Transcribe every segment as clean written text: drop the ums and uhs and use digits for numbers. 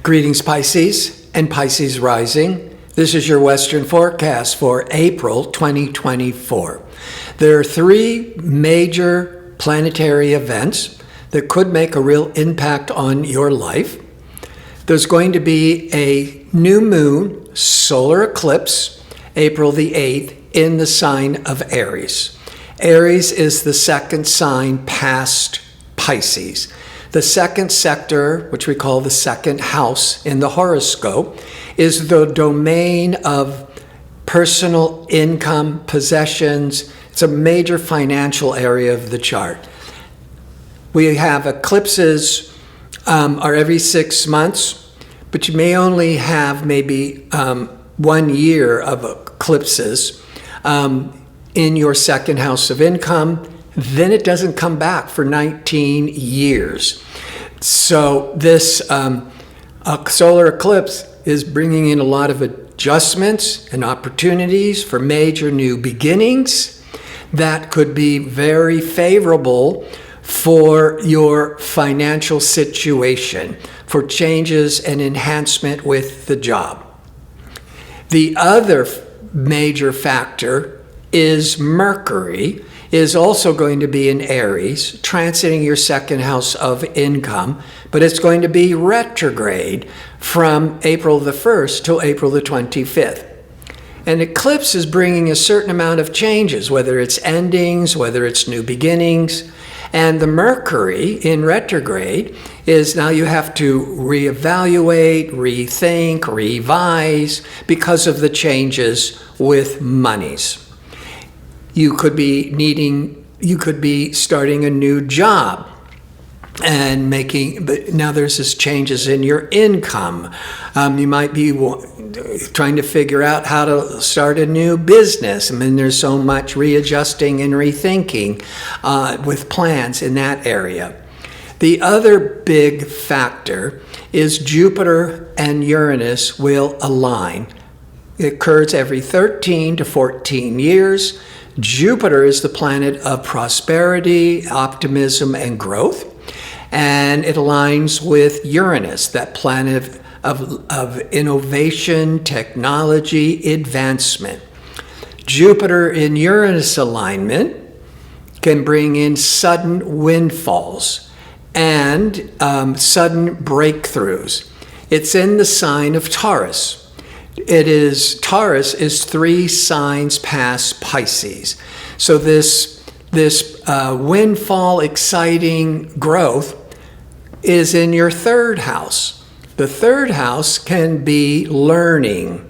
Greetings, Pisces and Pisces rising. This is your Western forecast for April 2024. There are three major planetary events that could make a real impact on your life. There's going to be a new moon solar eclipse, April the 8th, in the sign of Aries. Aries is the second sign past Pisces. The second sector, which we call the second house in the horoscope, is the domain of personal income, possessions. It's a major financial area of the chart. We have eclipses are every 6 months, but you may only have maybe 1 year of eclipses in your second house of income. Then it doesn't come back for 19 years. So this solar eclipse is bringing in a lot of adjustments and opportunities for major new beginnings that could be very favorable for your financial situation, for changes and enhancement with the job. The other major factor is Mercury is also going to be in Aries, transiting your second house of income, but it's going to be retrograde from April the 1st till April the 25th. An eclipse is bringing a certain amount of changes, whether it's endings, whether it's new beginnings. And the Mercury in retrograde is now you have to reevaluate, rethink, revise because of the changes with monies. You could be starting a new job and but now there's this changes in your income. You might be trying to figure out how to start a new business. I mean, there's so much readjusting and rethinking with plans in that area. The other big factor is Jupiter and Uranus will align. It occurs every 13 to 14 years. Jupiter is the planet of prosperity, optimism, and growth. And it aligns with Uranus, that planet of innovation, technology, advancement. Jupiter in Uranus alignment can bring in sudden windfalls and sudden breakthroughs. It's in the sign of Taurus. Taurus is 3 signs past Pisces. So this windfall, exciting growth is in your third house. The third house can be learning,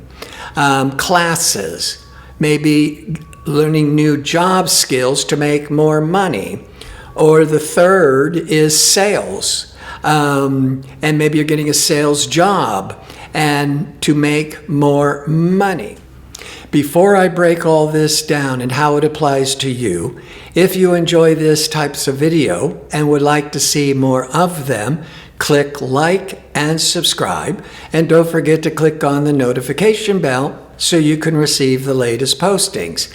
classes, maybe learning new job skills to make more money. Or the third is sales, and maybe you're getting a sales job and to make more money. Before I break all this down and how it applies to you, if you enjoy this types of video and would like to see more of them, click like and subscribe, and don't forget to click on the notification bell so you can receive the latest postings.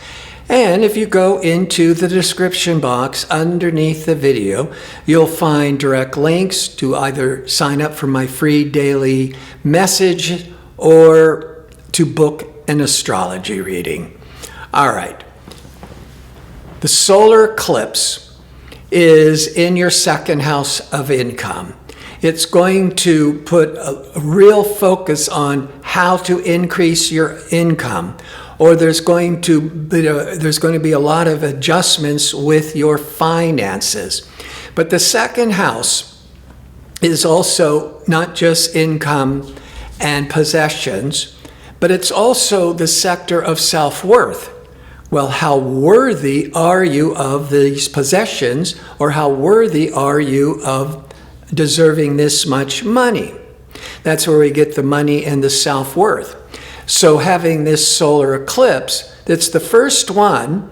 And if you go into the description box underneath the video, you'll find direct links to either sign up for my free daily message or to book an astrology reading. All right. The solar eclipse is in your second house of income. It's going to put a real focus on how to increase your income, or there's going to be a lot of adjustments with your finances. But the second house is also not just income and possessions, but it's also the sector of self-worth. Well, how worthy are you of these possessions, or how worthy are you of deserving this much money? That's where we get the money and the self-worth. So having this solar eclipse, that's the first one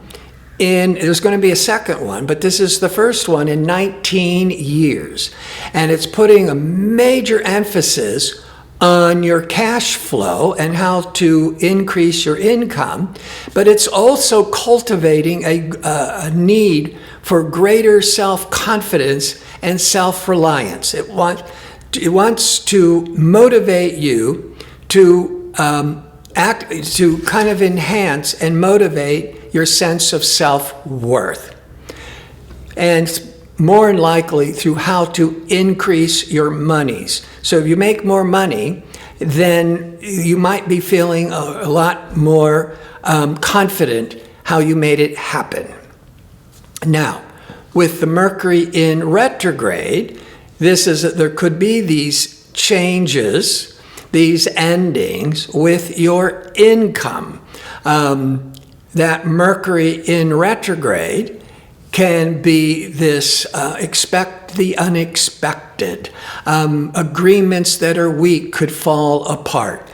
there's going to be a second one, but this is the first one in 19 years. And it's putting a major emphasis on your cash flow and how to increase your income, but it's also cultivating a need for greater self-confidence and self-reliance. It wants to motivate you to to kind of enhance and motivate your sense of self-worth. And more than likely through how to increase your monies. So if you make more money, then you might be feeling a lot more confident how you made it happen. Now, with the Mercury in retrograde, there could be these changes, these endings with your income. That Mercury in retrograde can be this expect the unexpected. Agreements that are weak could fall apart.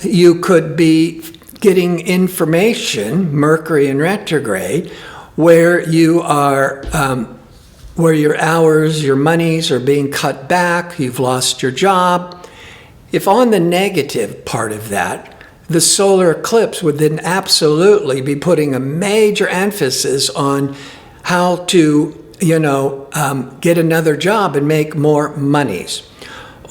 You could be getting information, Mercury in retrograde, where you are, where your hours, your monies are being cut back, you've lost your job. If on the negative part of that, the solar eclipse would then absolutely be putting a major emphasis on how to, get another job and make more monies.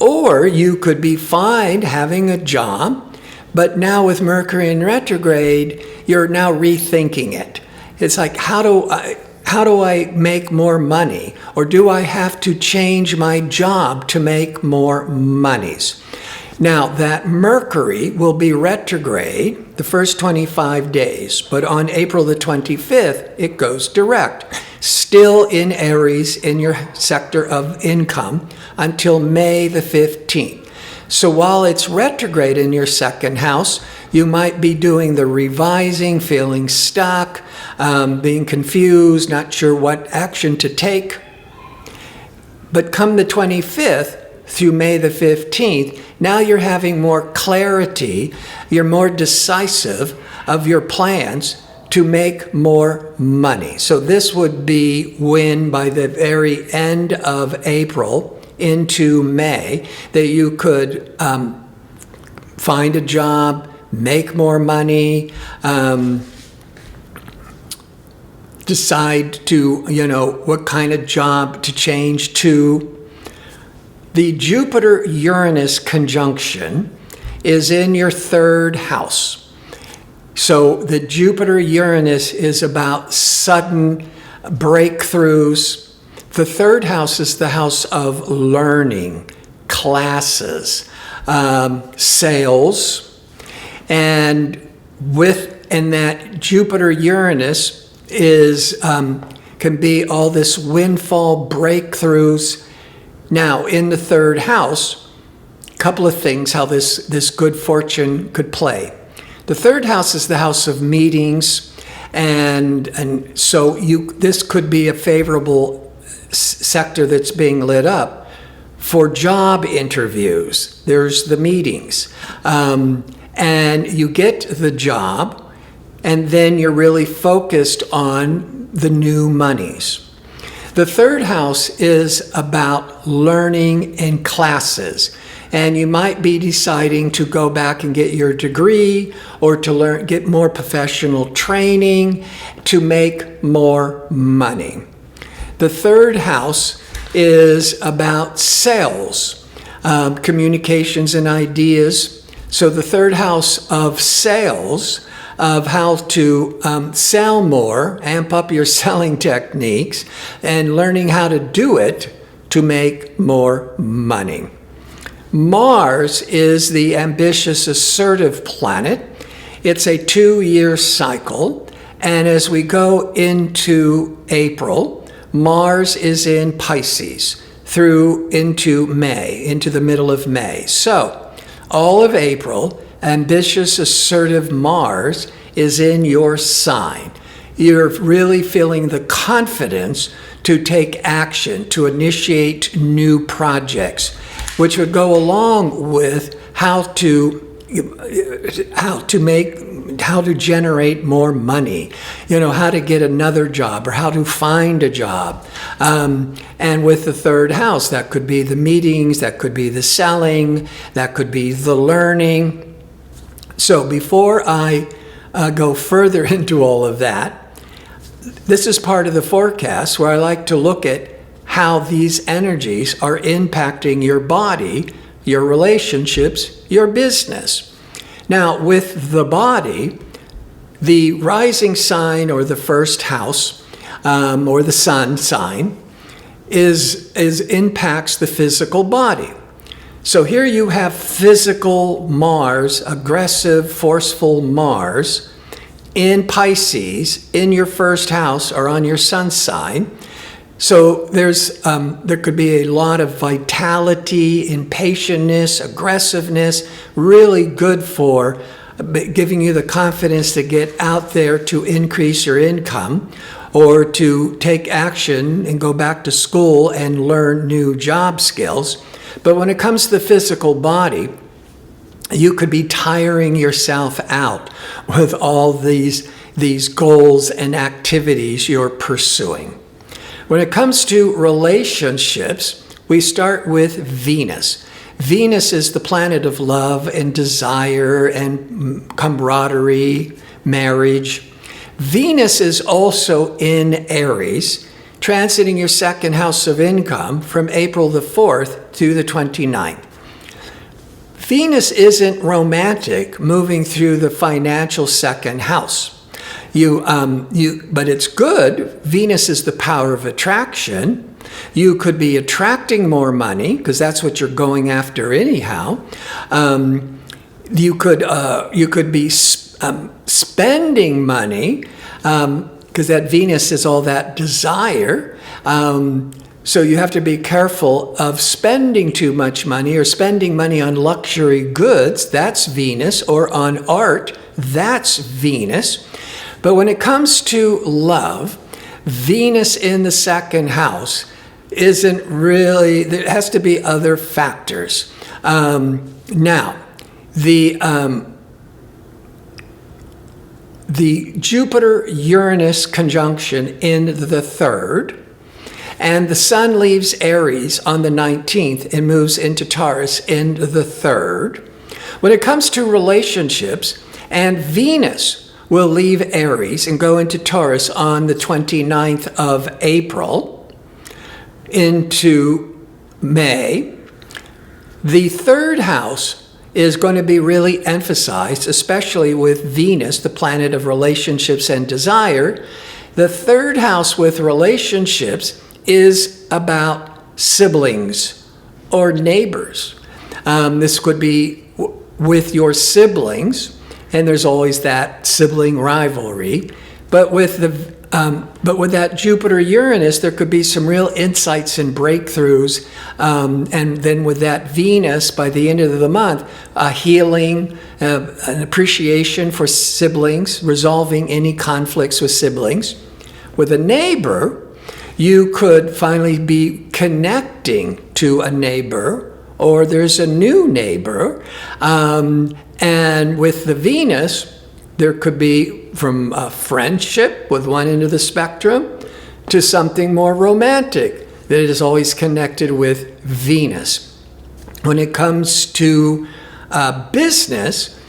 Or you could be fine having a job, but now with Mercury in retrograde, you're now rethinking it. It's like, how do I make more money? Or do I have to change my job to make more monies? Now, that Mercury will be retrograde the first 25 days, but on April the 25th, it goes direct, still in Aries in your sector of income until May the 15th. So while it's retrograde in your second house, you might be doing the revising, feeling stuck, being confused, not sure what action to take. But come the 25th, through May the 15th, now you're having more clarity, you're more decisive of your plans to make more money. So this would be when by the very end of April into May that you could find a job, make more money, decide to, what kind of job to change to. The Jupiter-Uranus conjunction is in your third house. So the Jupiter-Uranus is about sudden breakthroughs. The third house is the house of learning, classes, sales, and that Jupiter-Uranus is can be all this windfall breakthroughs. Now, in the third house, a couple of things how this good fortune could play. The third house is the house of meetings, and so this could be a favorable sector that's being lit up for job interviews. There's the meetings, and you get the job, and then you're really focused on the new monies. The third house is about learning in classes, and you might be deciding to go back and get your degree or to get more professional training to make more money. The third house is about sales, communications and ideas. So the third house of sales, of how to sell more, amp up your selling techniques, and learning how to do it to make more money. Mars is the ambitious, assertive planet. It's a 2-year cycle, and as we go into April, Mars is in Pisces through into May, into the middle of May. So all of April, ambitious, assertive Mars is in your sign. You're really feeling the confidence to take action, to initiate new projects, which would go along with how to generate more money, how to get another job or how to find a job. And with the third house, that could be the meetings, that could be the selling, that could be the learning. So before I go further into all of that, this is part of the forecast where I like to look at how these energies are impacting your body, your relationships, your business. Now, with the body, the rising sign or the first house or the sun sign impacts the physical body. So here you have physical Mars, aggressive, forceful Mars in Pisces in your first house or on your sun sign. So there could be a lot of vitality, impatientness, aggressiveness, really good for giving you the confidence to get out there to increase your income or to take action and go back to school and learn new job skills. But when it comes to the physical body, you could be tiring yourself out with all these goals and activities you're pursuing. When it comes to relationships, we start with Venus. Venus is the planet of love and desire and camaraderie, marriage. Venus is also in Aries, transiting your second house of income from April the 4th to the 29th. Venus isn't romantic, moving through the financial second house. But it's good. Venus is the power of attraction. You could be attracting more money because that's what you're going after anyhow. You could be spending money because that Venus is all that desire. So you have to be careful of spending too much money or spending money on luxury goods. That's Venus. Or on art. That's Venus. But when it comes to love, Venus in the second house isn't really, there has to be other factors. Now, the Jupiter-Uranus conjunction in the 3rd, and the sun leaves Aries on the 19th and moves into Taurus in the 3rd. When it comes to relationships, and Venus will leave Aries and go into Taurus on the 29th of April into May, the 3rd house is going to be really emphasized, especially with Venus, the planet of relationships and desire. The 3rd house with relationships is about siblings or neighbors. This could be with your siblings, and there's always that sibling rivalry. But with that Jupiter-Uranus, there could be some real insights and breakthroughs. And then with that Venus, by the end of the month, a healing, an appreciation for siblings, resolving any conflicts with siblings. With a neighbor, you could finally be connecting to a neighbor, or there's a new neighbor. And with the Venus, there could be from a friendship with one end of the spectrum to something more romantic that is always connected with Venus. When it comes to business,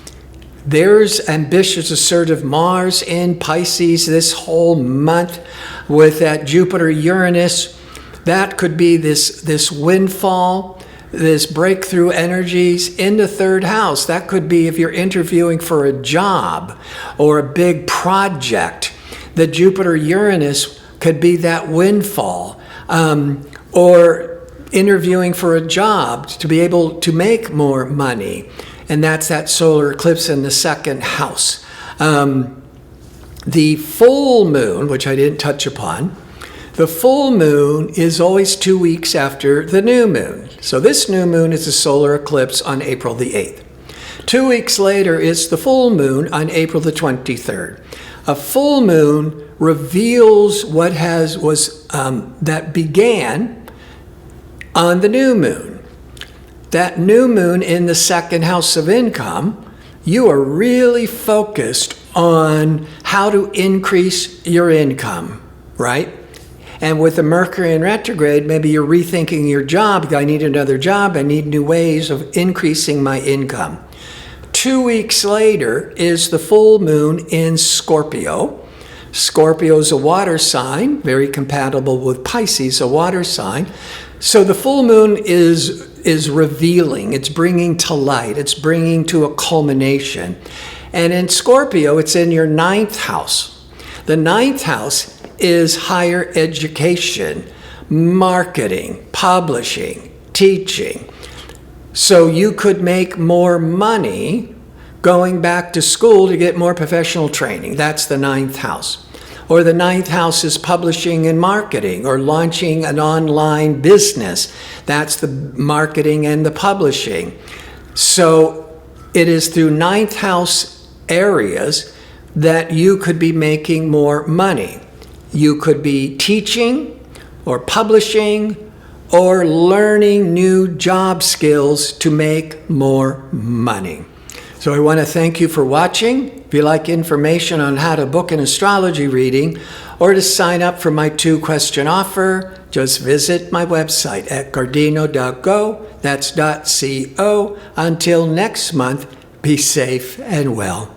there's ambitious, assertive Mars in Pisces this whole month with that Jupiter-Uranus. That could be this windfall, this breakthrough energies in the 3rd house. That could be if you're interviewing for a job or a big project. The Jupiter-Uranus could be that windfall. Or interviewing for a job to be able to make more money. And that's that solar eclipse in the 2nd house. The full moon, which I didn't touch upon, the full moon is always 2 weeks after the new moon. So this new moon is a solar eclipse on April the 8th. 2 weeks later is the full moon on April the 23rd. A full moon reveals what that began on the new moon. That new moon in the 2nd house of income, you are really focused on how to increase your income, right? And with the Mercury in retrograde, maybe you're rethinking your job. I need another job. I need new ways of increasing my income. 2 weeks later is the full moon in Scorpio. Scorpio's a water sign, very compatible with Pisces, a water sign. So the full moon is revealing, it's bringing to light, it's bringing to a culmination. And in Scorpio, it's in your 9th house. The 9th house is higher education, marketing, publishing, teaching. So you could make more money going back to school to get more professional training. That's the 9th house. Or the 9th house is publishing and marketing or launching an online business. That's the marketing and the publishing. So it is through 9th house areas that you could be making more money. You could be teaching or publishing or learning new job skills to make more money. So I want to thank you for watching. If you'd like information on how to book an astrology reading or to sign up for my 2-question offer, just visit my website at gardino.go. That's .co. Until next month, be safe and well.